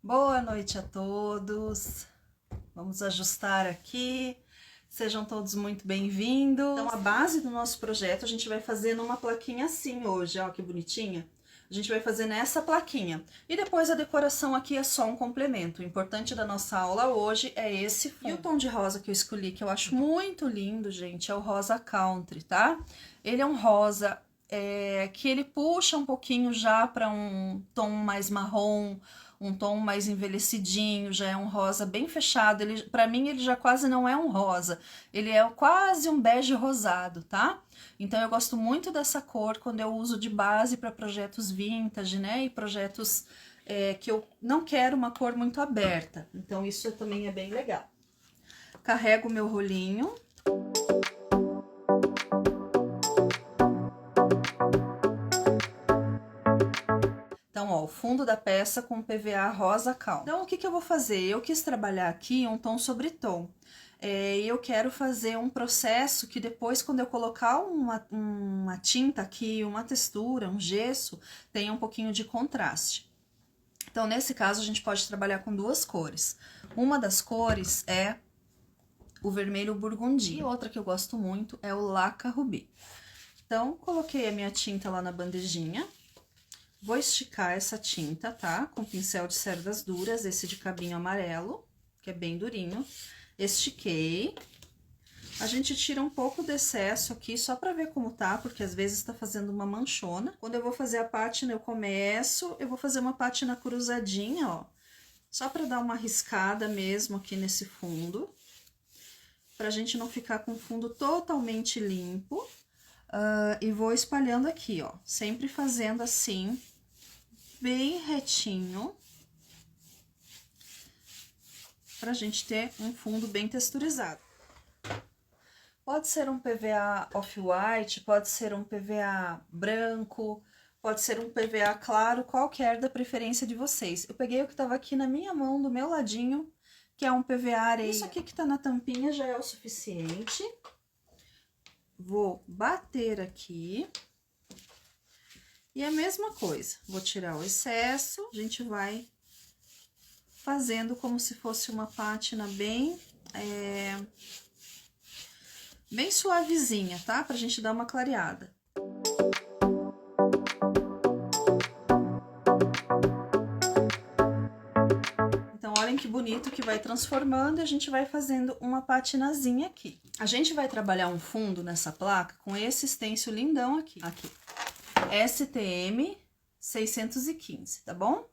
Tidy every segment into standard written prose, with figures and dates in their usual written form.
Boa noite a todos. Vamos ajustar aqui. Sejam todos muito bem-vindos. Então, a base do nosso projeto a gente vai fazer numa plaquinha assim hoje, ó, que bonitinha. A gente vai fazer nessa plaquinha. E depois a decoração aqui é só um complemento. O importante da nossa aula hoje é esse fundo. E o tom de rosa que eu escolhi, que eu acho muito lindo, gente, é o rosa country, tá? Ele é um rosa que ele puxa um pouquinho já para um tom mais marrom, um tom mais envelhecidinho, já é um rosa bem fechado. Ele, para mim, ele já quase não é um rosa, ele é quase um bege rosado, tá? Então eu gosto muito dessa cor quando eu uso de base para projetos vintage, né? E projetos que eu não quero uma cor muito aberta. Então isso também é bem legal. Carrego o meu rolinho. Então, ó, o fundo da peça com PVA rosa cal. Então, o que eu vou fazer? Eu quis trabalhar aqui um tom sobre tom. E eu quero fazer um processo que depois, quando eu colocar uma tinta aqui, uma textura, um gesso, tenha um pouquinho de contraste. Então, nesse caso, a gente pode trabalhar com duas cores. Uma das cores é o vermelho burgundy. E outra que eu gosto muito é o Laca Rubi. Então, coloquei a minha tinta lá na bandejinha. Vou esticar essa tinta, tá? Com pincel de cerdas duras, esse de cabinho amarelo, que é bem durinho. Estiquei. A gente tira um pouco do excesso aqui, só pra ver como tá, porque às vezes tá fazendo uma manchona. Quando eu vou fazer a pátina, eu vou fazer uma pátina cruzadinha, ó. Só pra dar uma riscada mesmo aqui nesse fundo. Pra gente não ficar com o fundo totalmente limpo. E vou espalhando aqui, ó, sempre fazendo assim, bem retinho, pra gente ter um fundo bem texturizado. Pode ser um PVA off-white, pode ser um PVA branco, pode ser um PVA claro, qualquer da preferência de vocês. Eu peguei o que tava aqui na minha mão, do meu ladinho, que é um PVA areia. Isso aqui que tá na tampinha já é o suficiente. Vou bater aqui. E a mesma coisa, vou tirar o excesso, a gente vai fazendo como se fosse uma pátina bem suavezinha, tá? Pra gente dar uma clareada. Então, olhem que bonito que vai transformando e a gente vai fazendo uma patinazinha aqui. A gente vai trabalhar um fundo nessa placa com esse stencil lindão aqui. STM 615, tá bom?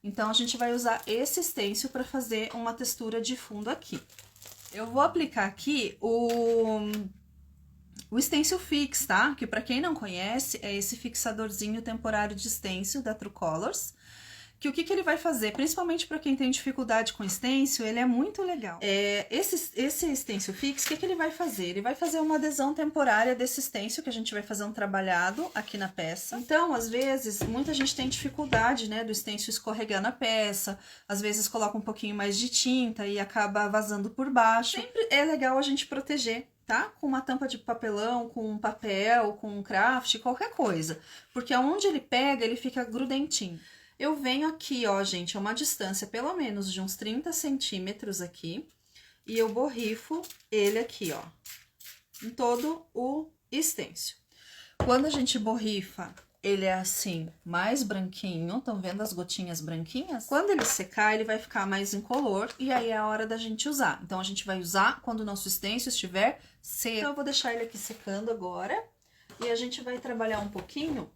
Então, a gente vai usar esse stencil para fazer uma textura de fundo aqui. Eu vou aplicar aqui o stencil fix, tá? Que para quem não conhece, é esse fixadorzinho temporário de stencil da True Colors. Que o que ele vai fazer, principalmente para quem tem dificuldade com stencil, ele é muito legal. Esse stencil fix, o que ele vai fazer? Ele vai fazer uma adesão temporária desse stencil, que a gente vai fazer um trabalhado aqui na peça. Então, às vezes, muita gente tem dificuldade, né, do stencil escorregar na peça, às vezes coloca um pouquinho mais de tinta e acaba vazando por baixo. Sempre é legal a gente proteger, tá? Com uma tampa de papelão, com um papel, com um craft, qualquer coisa. Porque aonde ele pega, ele fica grudentinho. Eu venho aqui, ó, gente, a uma distância pelo menos de uns 30 centímetros aqui, e eu borrifo ele aqui, ó, em todo o stencil. Quando a gente borrifa, ele é assim, mais branquinho, estão vendo as gotinhas branquinhas? Quando ele secar, ele vai ficar mais incolor, e aí é a hora da gente usar. Então, a gente vai usar quando o nosso stencil estiver seco. Então, eu vou deixar ele aqui secando agora, e a gente vai trabalhar um pouquinho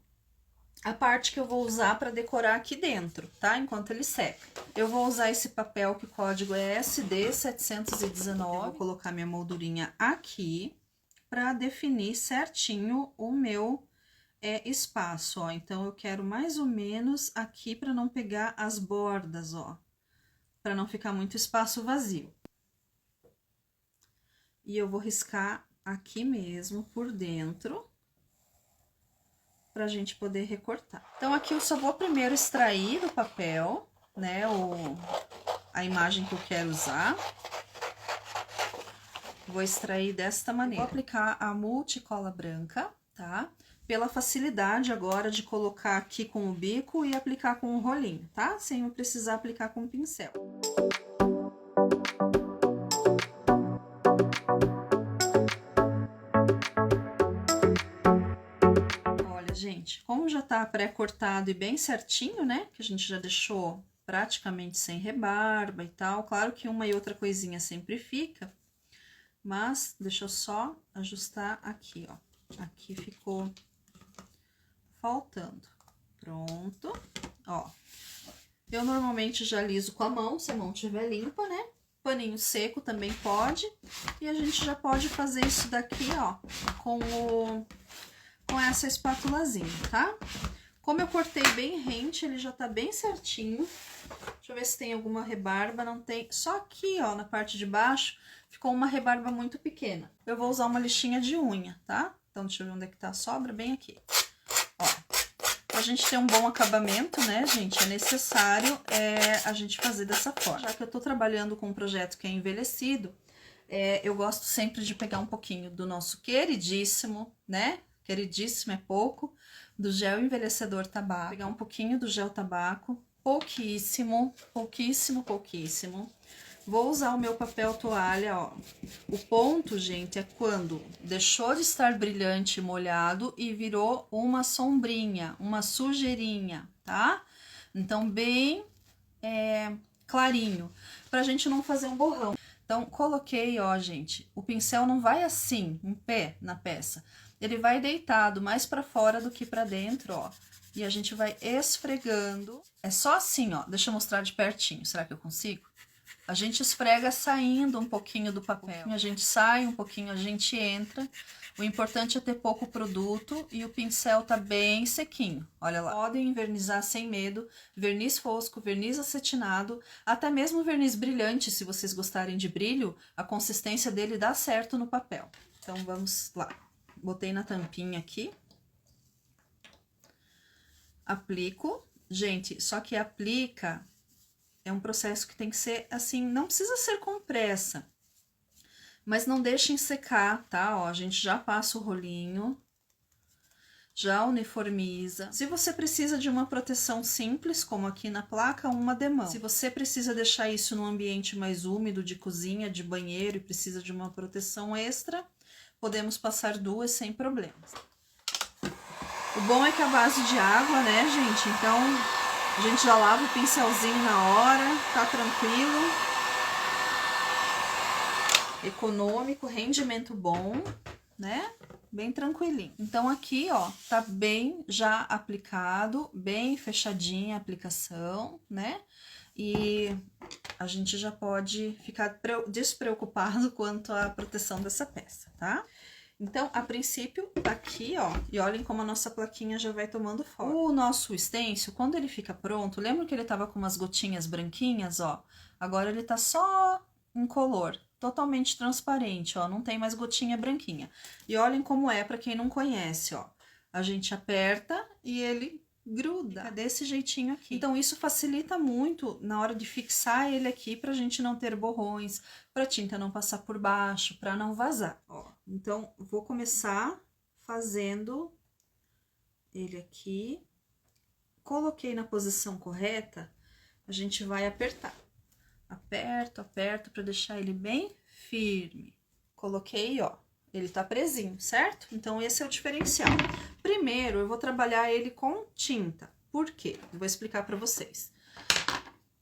a parte que eu vou usar para decorar aqui dentro, tá? Enquanto ele seca. Eu vou usar esse papel que o código é SD 719. Eu vou colocar minha moldurinha aqui para definir certinho o meu espaço, ó. Então, eu quero mais ou menos aqui para não pegar as bordas, ó. Para não ficar muito espaço vazio. E eu vou riscar aqui mesmo por dentro, pra gente poder recortar. Então, aqui eu só vou primeiro extrair do papel, né, a imagem que eu quero usar. Vou extrair desta maneira. Vou aplicar a multicola branca, tá? pela facilidade agora de colocar aqui com o bico e aplicar com o rolinho, tá? Sem eu precisar aplicar com o pincel. Olha, gente, como já tá pré-cortado e bem certinho, né? Que a gente já deixou praticamente sem rebarba e tal. Claro que uma e outra coisinha sempre fica, mas deixa eu só ajustar aqui, ó. Aqui ficou faltando. Pronto, ó. Eu normalmente já aliso com a mão, se a mão estiver limpa, né? Paninho seco também pode. E a gente já pode fazer isso daqui, ó, com essa espátulazinha, tá? Como eu cortei bem rente, ele já tá bem certinho. Deixa eu ver se tem alguma rebarba, não tem. Só aqui, ó, na parte de baixo, ficou uma rebarba muito pequena. Eu vou usar uma lixinha de unha, tá? Então, deixa eu ver onde é que tá a sobra, bem aqui. Ó, pra gente ter um bom acabamento, né, gente, é necessário a gente fazer dessa forma. Já que eu tô trabalhando com um projeto que é envelhecido, eu gosto sempre de pegar um pouquinho do nosso queridíssimo, né? Queridíssimo é pouco, do gel envelhecedor tabaco. Pegar um pouquinho do gel tabaco, pouquíssimo, pouquíssimo, pouquíssimo. Vou usar o meu papel toalha, ó. O ponto, gente, é quando deixou de estar brilhante e molhado e virou uma sombrinha, uma sujeirinha, tá? Então, bem clarinho, pra gente não fazer um borrão. Então, coloquei, ó, gente, o pincel não vai assim, em pé, na peça. Ele vai deitado mais pra fora do que pra dentro, ó. E a gente vai esfregando. É só assim, ó. Deixa eu mostrar de pertinho. Será que eu consigo? A gente esfrega saindo um pouquinho do papel. A gente sai um pouquinho, a gente entra. O importante é ter pouco produto e o pincel tá bem sequinho. Olha lá. Podem envernizar sem medo. Verniz fosco, verniz acetinado, até mesmo verniz brilhante, se vocês gostarem de brilho, a consistência dele dá certo no papel. Então, vamos lá. Botei na tampinha aqui. Aplico. Gente, só que aplica... É um processo que tem que ser assim, não precisa ser com pressa. Mas não deixem secar, tá? Ó, a gente já passa o rolinho, já uniformiza. Se você precisa de uma proteção simples, como aqui na placa, uma demão. Se você precisa deixar isso num ambiente mais úmido, de cozinha, de banheiro, e precisa de uma proteção extra, podemos passar duas sem problemas. O bom é que a base de água, né, gente? Então... a gente já lava o pincelzinho na hora, tá tranquilo. Econômico, rendimento bom, né? Bem tranquilinho. Então, aqui, ó, tá bem já aplicado, bem fechadinha a aplicação, né? E a gente já pode ficar despreocupado quanto à proteção dessa peça, tá? Então, a princípio, aqui, ó, e olhem como a nossa plaquinha já vai tomando forma. O nosso stencil, quando ele fica pronto, lembra que ele tava com umas gotinhas branquinhas, ó? Agora ele tá só incolor, totalmente transparente, ó, não tem mais gotinha branquinha. E olhem como é pra quem não conhece, ó. A gente aperta e ele gruda, fica desse jeitinho aqui. Então, isso facilita muito na hora de fixar ele aqui pra gente não ter borrões, pra tinta não passar por baixo, pra não vazar, ó. Então, vou começar fazendo ele aqui. Coloquei na posição correta, a gente vai apertar. Aperto, aperto pra deixar ele bem firme. Coloquei, ó, ele tá presinho, certo? Então, esse é o diferencial. Primeiro, eu vou trabalhar ele com tinta. Por quê? Eu vou explicar pra vocês.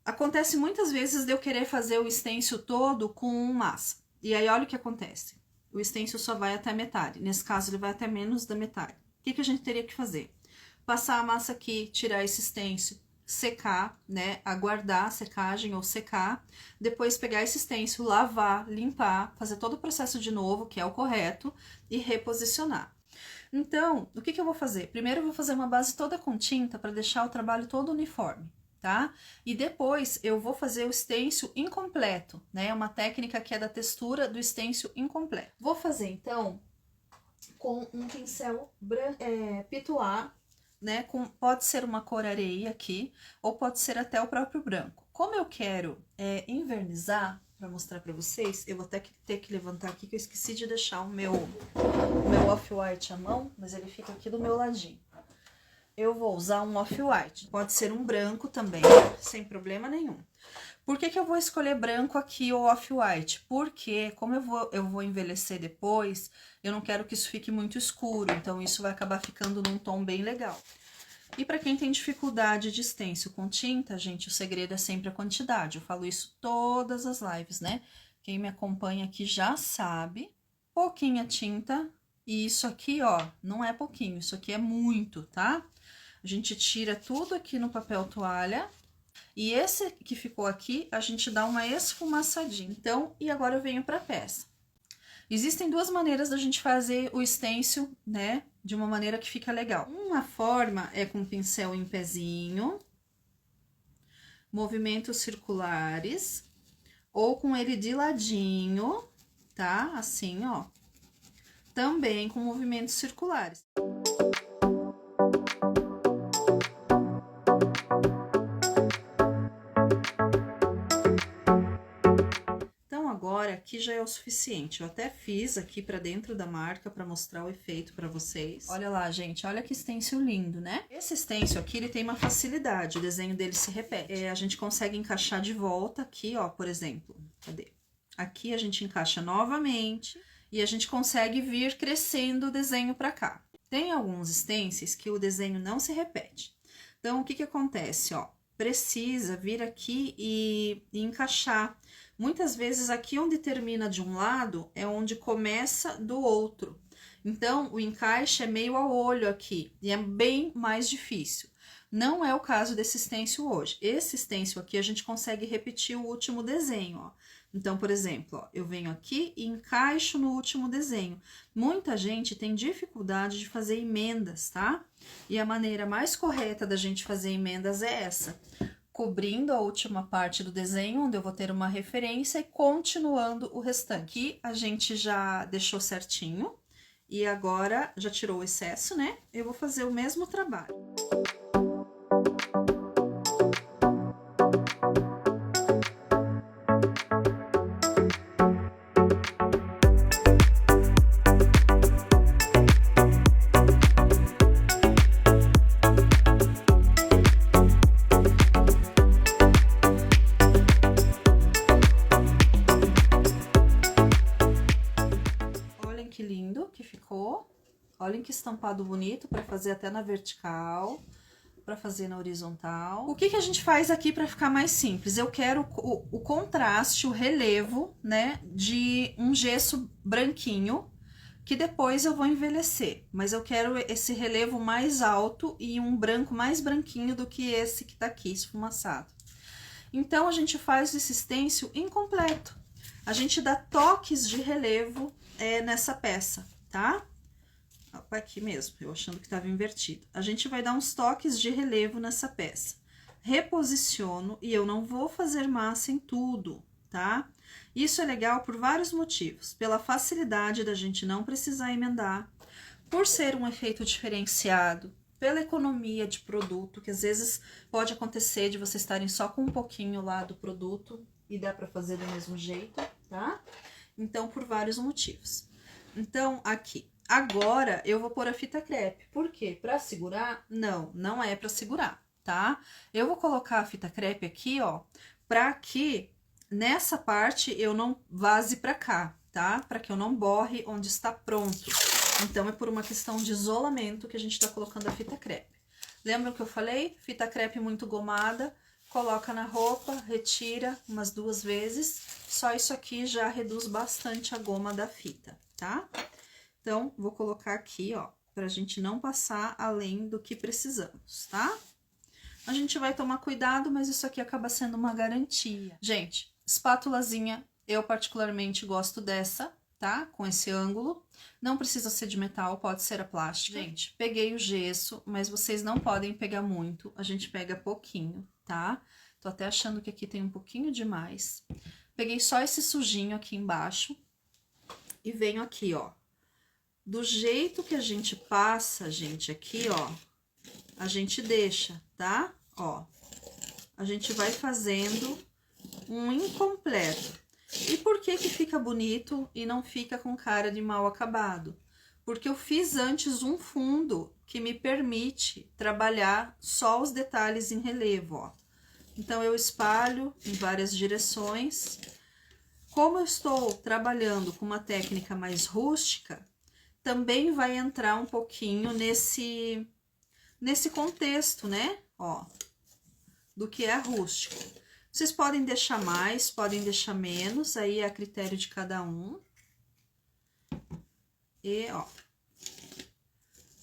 Acontece muitas vezes de eu querer fazer o stencil todo com massa. E aí, olha o que acontece. O stencil só vai até metade. Nesse caso, ele vai até menos da metade. O que que a gente teria que fazer? Passar a massa aqui, tirar esse stencil, secar, né? Aguardar a secagem ou secar. Depois pegar esse stencil, lavar, limpar, fazer todo o processo de novo, que é o correto, e reposicionar. Então, o que que eu vou fazer? Primeiro eu vou fazer uma base toda com tinta para deixar o trabalho todo uniforme, tá? E depois eu vou fazer o stencil incompleto, né? É uma técnica que é da textura do stencil incompleto. Vou fazer, então, com um pincel pituar, né? Pode ser uma cor areia aqui, ou pode ser até o próprio branco. como eu quero invernizar, para mostrar para vocês, eu vou até ter que levantar aqui, que eu esqueci de deixar o meu off-white à mão, mas ele fica aqui do meu ladinho. Eu vou usar um off-white, pode ser um branco também, sem problema nenhum. Por que que eu vou escolher branco aqui ou off-white? Porque, como eu vou envelhecer depois, eu não quero que isso fique muito escuro, então isso vai acabar ficando num tom bem legal. E para quem tem dificuldade de stencil com tinta, gente, o segredo é sempre a quantidade. Eu falo isso todas as lives, né? Quem me acompanha aqui já sabe. Pouquinha tinta. E isso aqui, ó, não é pouquinho, isso aqui é muito, tá? A gente tira tudo aqui no papel toalha. E esse que ficou aqui, a gente dá uma esfumaçadinha. Então, e agora eu venho pra peça. Existem duas maneiras da gente fazer o stencil, né? De uma maneira que fica legal. Uma forma é com pincel em pezinho, movimentos circulares, ou com ele de ladinho, tá? Assim, ó. Também com movimentos circulares. Agora, aqui já é o suficiente. Eu até fiz aqui pra dentro da marca pra mostrar o efeito pra vocês. Olha lá, gente, olha que stencil lindo, né? Esse stencil aqui, ele tem uma facilidade, o desenho dele se repete. A gente consegue encaixar de volta aqui, ó, por exemplo. Cadê? Aqui a gente encaixa novamente e a gente consegue vir crescendo o desenho pra cá. Tem alguns stencils que o desenho não se repete. Então, o que que acontece, ó? Precisa vir aqui e encaixar. Muitas vezes aqui onde termina de um lado é onde começa do outro. Então, o encaixe é meio a olho aqui e é bem mais difícil. Não é o caso desse stencil hoje. Esse stencil aqui a gente consegue repetir o último desenho, ó. Então, por exemplo, ó, eu venho aqui e encaixo no último desenho. Muita gente tem dificuldade de fazer emendas, tá? E a maneira mais correta da gente fazer emendas é essa. Cobrindo a última parte do desenho, onde eu vou ter uma referência, e continuando o restante. Aqui a gente já deixou certinho, e agora já tirou o excesso, né? Eu vou fazer o mesmo trabalho. Que lindo que ficou. Olhem que estampado bonito para fazer até na vertical, para fazer na horizontal. O que que a gente faz aqui para ficar mais simples? Eu quero o contraste, o relevo, né, de um gesso branquinho, que depois eu vou envelhecer. Mas eu quero esse relevo mais alto e um branco mais branquinho do que esse que tá aqui, esfumaçado. Então, a gente faz esse stencil incompleto. A gente dá toques de relevo nessa peça, tá? Aqui mesmo, eu achando que tava invertido. A gente vai dar uns toques de relevo nessa peça. Reposiciono e eu não vou fazer massa em tudo, tá? Isso é legal por vários motivos. Pela facilidade da gente não precisar emendar, por ser um efeito diferenciado, pela economia de produto, que às vezes pode acontecer de vocês estarem só com um pouquinho lá do produto e dá pra fazer do mesmo jeito, tá? Então, por vários motivos. Então, aqui. Agora, eu vou pôr a fita crepe. Por quê? Pra segurar? Não, não é pra segurar, tá? Eu vou colocar a fita crepe aqui, ó, pra que nessa parte eu não vaze pra cá, tá? Pra que eu não borre onde está pronto. Então, é por uma questão de isolamento que a gente tá colocando a fita crepe. Lembram que eu falei? Fita crepe muito gomada. Coloca na roupa, retira umas 2 vezes, só isso aqui já reduz bastante a goma da fita, tá? Então, vou colocar aqui, ó, pra gente não passar além do que precisamos, tá? A gente vai tomar cuidado, mas isso aqui acaba sendo uma garantia. Gente, espátulazinha, eu particularmente gosto dessa, tá? Com esse ângulo. Não precisa ser de metal, pode ser a plástica. Gente, peguei o gesso, mas vocês não podem pegar muito, a gente pega pouquinho, tá? Tô até achando que aqui tem um pouquinho demais. Peguei só esse sujinho aqui embaixo e venho aqui, ó. Do jeito que a gente passa, gente, aqui, ó, a gente deixa, tá? Ó, a gente vai fazendo um incompleto. E por que que fica bonito e não fica com cara de mal acabado? Porque eu fiz antes um fundo que me permite trabalhar só os detalhes em relevo, ó. Então, eu espalho em várias direções. Como eu estou trabalhando com uma técnica mais rústica, também vai entrar um pouquinho nesse contexto, né? Ó, do que é rústico. Vocês podem deixar mais, podem deixar menos, aí é a critério de cada um. E, ó,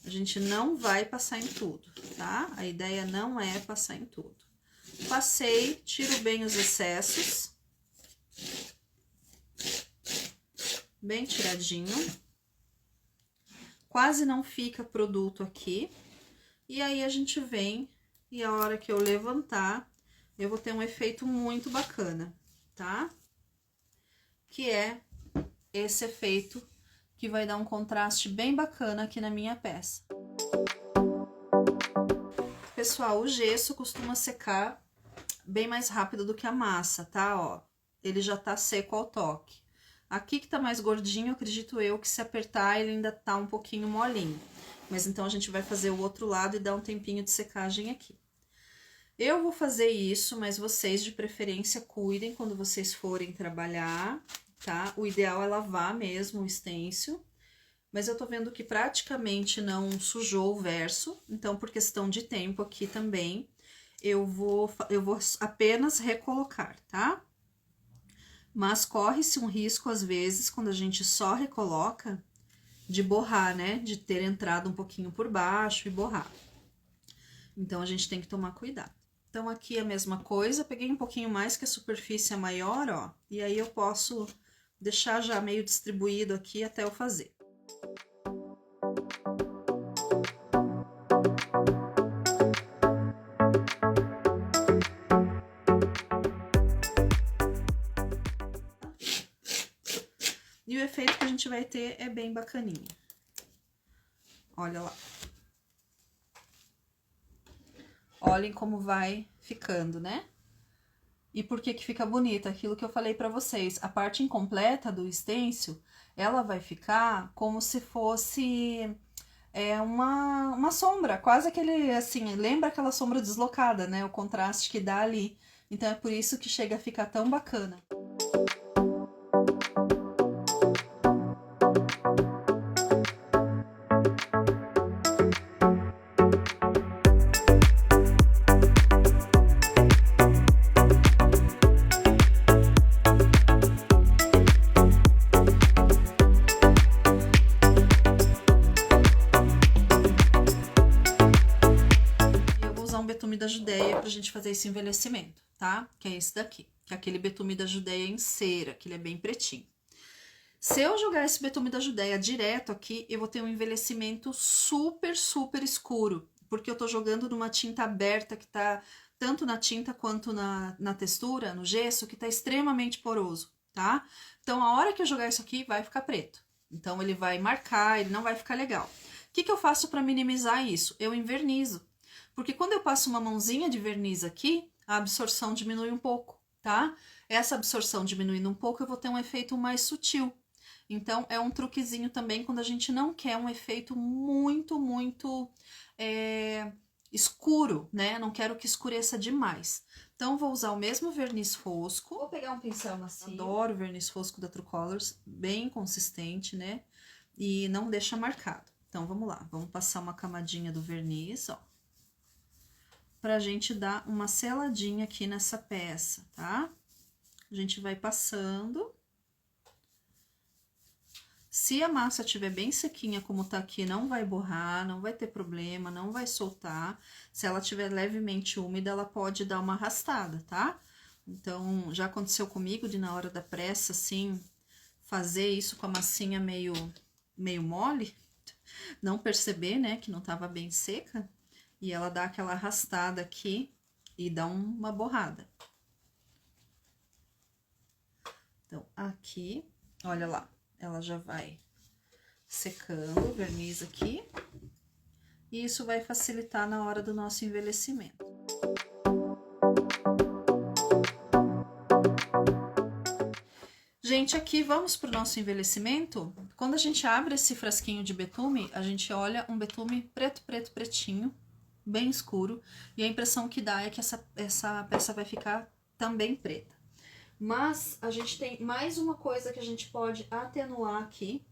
a gente não vai passar em tudo, tá? A ideia não é passar em tudo. Passei, tiro bem os excessos. Bem tiradinho. Quase não fica produto aqui. E aí, a gente vem e a hora que eu levantar, eu vou ter um efeito muito bacana, tá? Que é esse efeito que vai dar um contraste bem bacana aqui na minha peça. Pessoal, o gesso costuma secar bem mais rápido do que a massa, tá? Ó, ele já tá seco ao toque. Aqui que tá mais gordinho, acredito eu que se apertar ele ainda tá um pouquinho molinho. Mas então a gente vai fazer o outro lado e dar um tempinho de secagem aqui. Eu vou fazer isso, mas vocês de preferência cuidem quando vocês forem trabalhar, tá? O ideal é lavar mesmo o stencil, mas eu tô vendo que praticamente não sujou o verso, então por questão de tempo aqui também, eu vou apenas recolocar, tá? Mas corre-se um risco às vezes, quando a gente só recoloca, de borrar, né? De ter entrado um pouquinho por baixo e borrar. Então, a gente tem que tomar cuidado. Então, aqui a mesma coisa, peguei um pouquinho mais que a superfície é maior, ó. E aí, eu posso deixar já meio distribuído aqui até eu fazer. E o efeito que a gente vai ter é bem bacaninha. Olha lá. Olhem como vai ficando, né? E por que que fica bonita? Aquilo que eu falei pra vocês. A parte incompleta do stencil, ela vai ficar como se fosse uma sombra. Quase aquele, assim, lembra aquela sombra deslocada, né? O contraste que dá ali. Então, é por isso que chega a ficar tão bacana. Betume da Judéia pra gente fazer esse envelhecimento, tá? Que é esse daqui, que é aquele betume da Judéia em cera, que ele é bem pretinho. Se eu jogar esse betume da Judéia direto aqui, eu vou ter um envelhecimento super, super escuro, porque eu tô jogando numa tinta aberta que tá tanto na tinta quanto na textura, no gesso, que tá extremamente poroso, tá? Então, a hora que eu jogar isso aqui, vai ficar preto. Então, ele vai marcar, ele não vai ficar legal. O que que eu faço para minimizar isso? Eu envernizo. Porque quando eu passo uma mãozinha de verniz aqui, a absorção diminui um pouco, tá? Essa absorção diminuindo um pouco, eu vou ter um efeito mais sutil. Então, é um truquezinho também quando a gente não quer um efeito muito, muito escuro, né? Não quero que escureça demais. Então, vou usar o mesmo verniz fosco. Vou pegar um pincel macio. Adoro o verniz fosco da True Colors, bem consistente, né? E não deixa marcado. Então, vamos lá. Vamos passar uma camadinha do verniz, ó. Pra gente dar uma seladinha aqui nessa peça, tá? A gente vai passando. Se a massa estiver bem sequinha, como tá aqui, não vai borrar, não vai ter problema, não vai soltar. Se ela estiver levemente úmida, ela pode dar uma arrastada, tá? Então, já aconteceu comigo de na hora da pressa, assim, fazer isso com a massinha meio mole, não perceber, né, que não tava bem seca. E ela dá aquela arrastada aqui e dá uma borrada. Então, aqui, olha lá, ela já vai secando o verniz aqui. E isso vai facilitar na hora do nosso envelhecimento. Gente, aqui vamos pro nosso envelhecimento. Quando a gente abre esse frasquinho de betume, a gente olha um betume preto, preto, pretinho, bem escuro. E a impressão que dá é que essa peça vai ficar também preta. Mas a gente tem mais uma coisa que a gente pode atenuar aqui,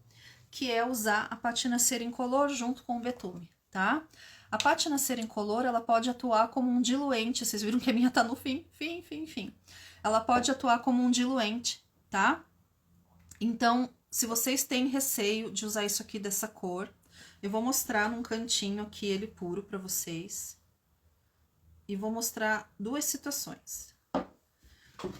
que é usar a pátina cera incolor junto com o betume, tá? A pátina cera incolor, ela pode atuar como um diluente. Vocês viram que a minha tá no fim. Ela pode atuar como um diluente, tá? Então, se vocês têm receio de usar isso aqui dessa cor, eu vou mostrar num cantinho aqui ele puro pra vocês. E vou mostrar duas situações.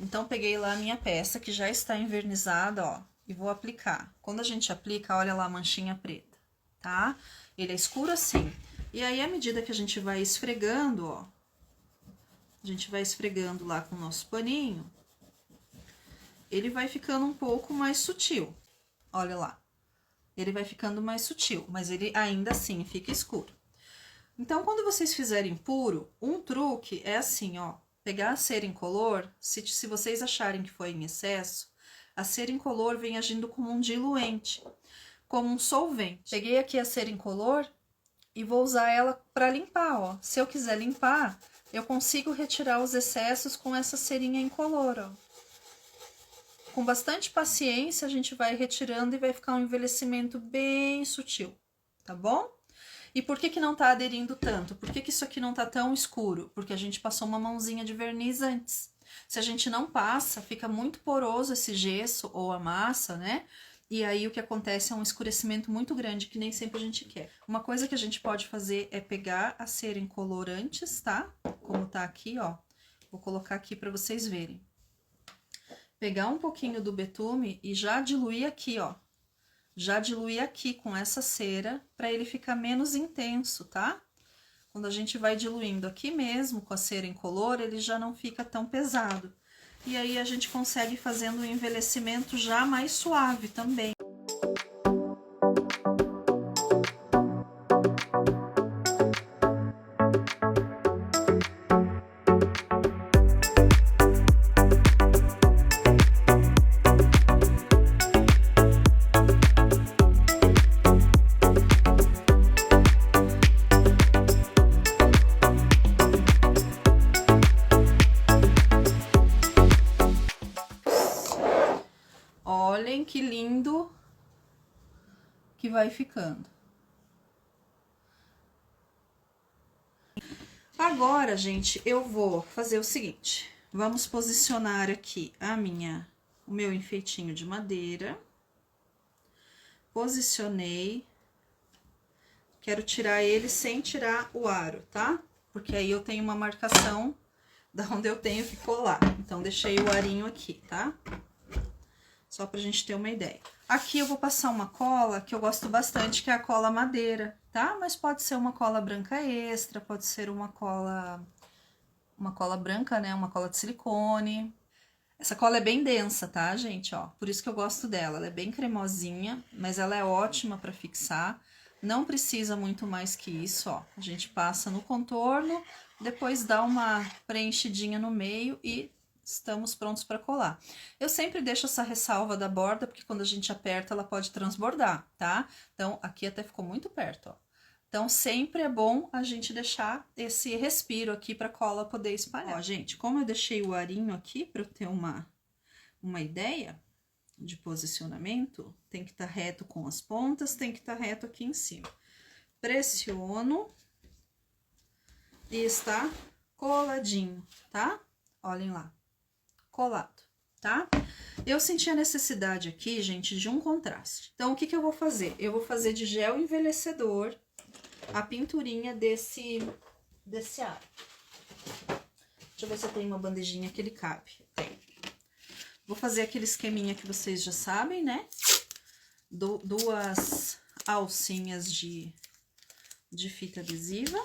Então, peguei lá a minha peça, que já está envernizada, ó, e vou aplicar. Quando a gente aplica, olha lá a manchinha preta, tá? Ele é escuro assim. E aí, à medida que a gente vai esfregando, ó, a gente vai esfregando lá com o nosso paninho, ele vai ficando um pouco mais sutil. Olha lá. Ele vai ficando mais sutil, mas ele ainda assim fica escuro. Então, quando vocês fizerem puro, um truque é assim, ó. Pegar a cera incolor, se vocês acharem que foi em excesso, a cera incolor vem agindo como um diluente, como um solvente. Peguei aqui a cera incolor e vou usar ela para limpar, ó. Se eu quiser limpar, eu consigo retirar os excessos com essa cerinha incolor, ó. Com bastante paciência, a gente vai retirando e vai ficar um envelhecimento bem sutil, tá bom? E por que não tá aderindo tanto? Por que isso aqui não tá tão escuro? Porque a gente passou uma mãozinha de verniz antes. Se a gente não passa, fica muito poroso esse gesso ou a massa, né? E aí o que acontece é um escurecimento muito grande que nem sempre a gente quer. Uma coisa que a gente pode fazer é pegar a cera incolor antes, tá? Como tá aqui, ó. Vou colocar aqui para vocês verem. Pegar um pouquinho do betume e já diluir aqui, ó. Já diluir aqui com essa cera para ele ficar menos intenso, tá? Quando a gente vai diluindo aqui mesmo com a cera incolor, ele já não fica tão pesado. E aí a gente consegue fazendo um envelhecimento já mais suave também. Olhem que lindo que vai ficando. Agora, gente, eu vou fazer o seguinte. Vamos posicionar aqui o meu enfeitinho de madeira. Posicionei. Quero tirar ele sem tirar o aro, tá? Porque aí eu tenho uma marcação da onde eu tenho que colar. Então, deixei o arinho aqui, tá? Só pra gente ter uma ideia. Aqui eu vou passar uma cola que eu gosto bastante, que é a cola madeira, tá? Mas pode ser uma cola branca extra, pode ser uma cola branca, né? Uma cola de silicone. Essa cola é bem densa, tá, gente? Ó, por isso que eu gosto dela. Ela é bem cremosinha, mas ela é ótima pra fixar. Não precisa muito mais que isso, ó. A gente passa no contorno, depois dá uma preenchidinha no meio e estamos prontos para colar. Eu sempre deixo essa ressalva da borda, porque quando a gente aperta, ela pode transbordar, tá? Então, aqui até ficou muito perto, ó. Então, sempre é bom a gente deixar esse respiro aqui para a cola poder espalhar. Ó, gente, como eu deixei o arinho aqui para eu ter uma ideia de posicionamento, tem que estar reto com as pontas, tem que estar reto aqui em cima. Pressiono e está coladinho, tá? Olhem lá. Colado, tá? Eu senti a necessidade aqui, gente, de um contraste. Então, o que que eu vou fazer? Eu vou fazer de gel envelhecedor a pinturinha desse aro. Deixa eu ver se eu tenho uma bandejinha que ele cabe. Tem. Vou fazer aquele esqueminha que vocês já sabem, né? Duas alcinhas de fita adesiva.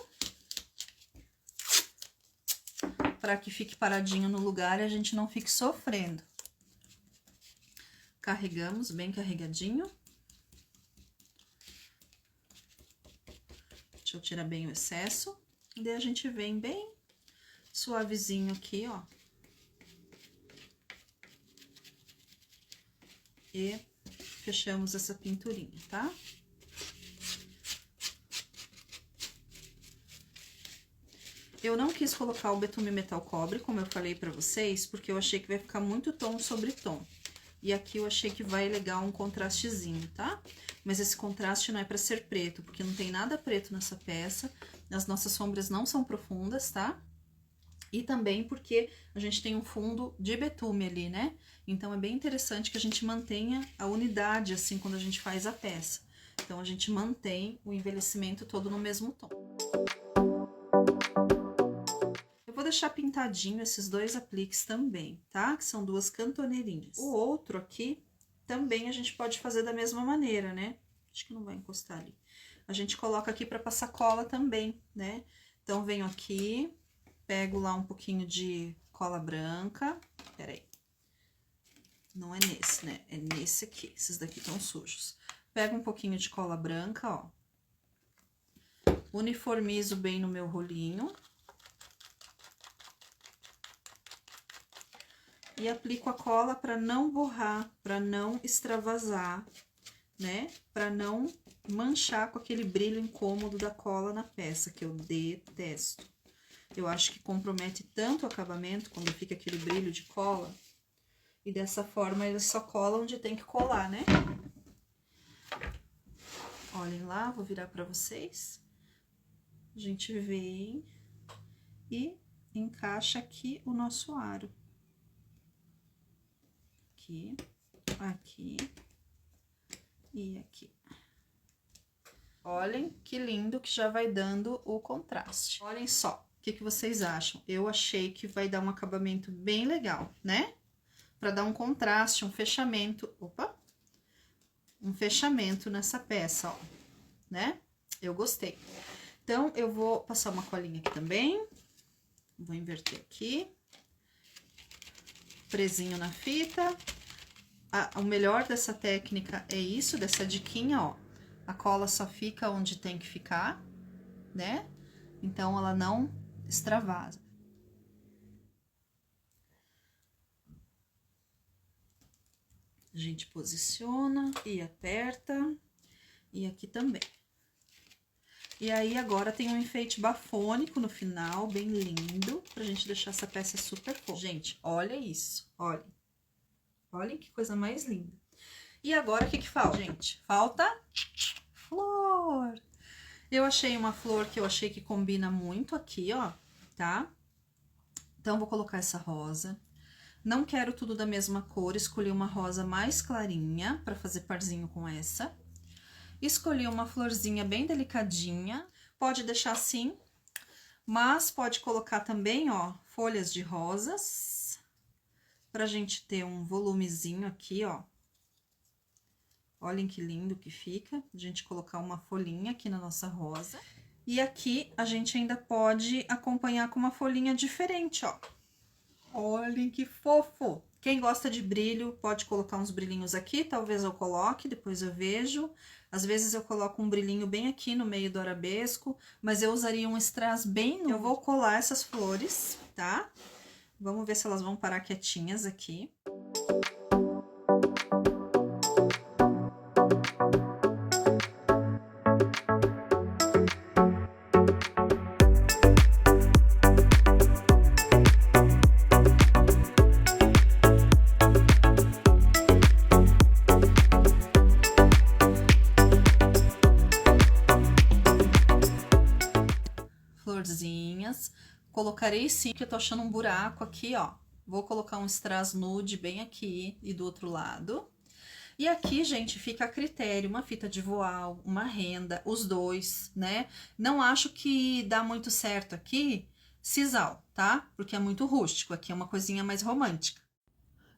Para que fique paradinho no lugar e a gente não fique sofrendo. Carregamos bem carregadinho. Deixa eu tirar bem o excesso. E daí a gente vem bem suavezinho aqui, ó. e fechamos essa pinturinha, tá? Eu não quis colocar o betume metal cobre, como eu falei pra vocês, porque eu achei que vai ficar muito tom sobre tom. E aqui eu achei que vai legal um contrastezinho, tá? Mas esse contraste não é pra ser preto, porque não tem nada preto nessa peça. As nossas sombras não são profundas, tá? E também porque a gente tem um fundo de betume ali, né? Então, é bem interessante que a gente mantenha a unidade, assim, quando a gente faz a peça. Então, a gente mantém o envelhecimento todo no mesmo tom. Eu vou deixar pintadinho esses dois apliques também, tá? Que são duas cantoneirinhas. O outro aqui, também a gente pode fazer da mesma maneira, né? Acho que não vai encostar ali. A gente coloca aqui pra passar cola também, né? Então, venho aqui, pego lá um pouquinho de cola branca. Peraí. Não é nesse, né? É nesse aqui. Esses daqui estão sujos. Pego um pouquinho de cola branca, ó. Uniformizo bem no meu rolinho. E aplico a cola para não borrar, para não extravasar, né? Para não manchar com aquele brilho incômodo da cola na peça, que eu detesto. Eu acho que compromete tanto o acabamento quando fica aquele brilho de cola. E dessa forma ele só cola onde tem que colar, né? Olhem lá, vou virar para vocês. A gente vem e encaixa aqui o nosso aro. Aqui, aqui e aqui. Olhem que lindo que já vai dando o contraste. Olhem só, o que vocês acham? Eu achei que vai dar um acabamento bem legal, né? Pra dar um contraste, um fechamento, opa! Um fechamento nessa peça, ó, né? Eu gostei. Então, eu vou passar uma colinha aqui também. Vou inverter aqui. Presinho na fita. O melhor dessa técnica é isso, dessa diquinha, ó. A cola só fica onde tem que ficar, né? Então, ela não extravasa. A gente posiciona e aperta. E aqui também. E aí, agora tem um enfeite bafônico no final, bem lindo, pra gente deixar essa peça super fofa. Gente, olha isso, olhem. Olhem que coisa mais linda. E agora, o que falta, gente? Falta flor. Eu achei uma flor que eu achei que combina muito aqui, ó, tá? Então, vou colocar essa rosa. Não quero tudo da mesma cor, escolhi uma rosa mais clarinha pra fazer parzinho com essa. Escolhi uma florzinha bem delicadinha, pode deixar assim, mas pode colocar também, ó, folhas de rosas, pra gente ter um volumezinho aqui, ó. Olhem que lindo que fica, a gente colocar uma folhinha aqui na nossa rosa. E aqui a gente ainda pode acompanhar com uma folhinha diferente, ó. Olhem que fofo! Quem gosta de brilho, pode colocar uns brilhinhos aqui, talvez eu coloque, depois eu vejo. Às vezes eu coloco um brilhinho bem aqui no meio do arabesco, mas eu usaria um strass bem nu. Eu vou colar essas flores, tá? Vamos ver se elas vão parar quietinhas aqui. Florzinhas. Colocarei sim, que eu tô achando um buraco aqui, ó. Vou colocar um strass nude bem aqui e do outro lado. E aqui, gente, fica a critério, uma fita de voal, uma renda, os dois, né? Não acho que dá muito certo aqui sisal, tá? Porque é muito rústico, aqui é uma coisinha mais romântica.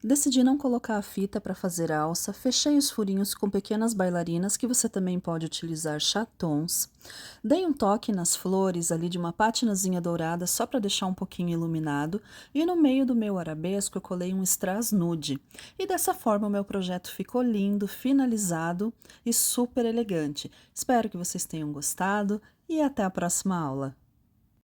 Decidi não colocar a fita para fazer alça, fechei os furinhos com pequenas bailarinas, que você também pode utilizar chatons. Dei um toque nas flores ali de uma patinazinha dourada só para deixar um pouquinho iluminado, e no meio do meu arabesco eu colei um strass nude. E dessa forma o meu projeto ficou lindo, finalizado e super elegante. Espero que vocês tenham gostado e até a próxima aula!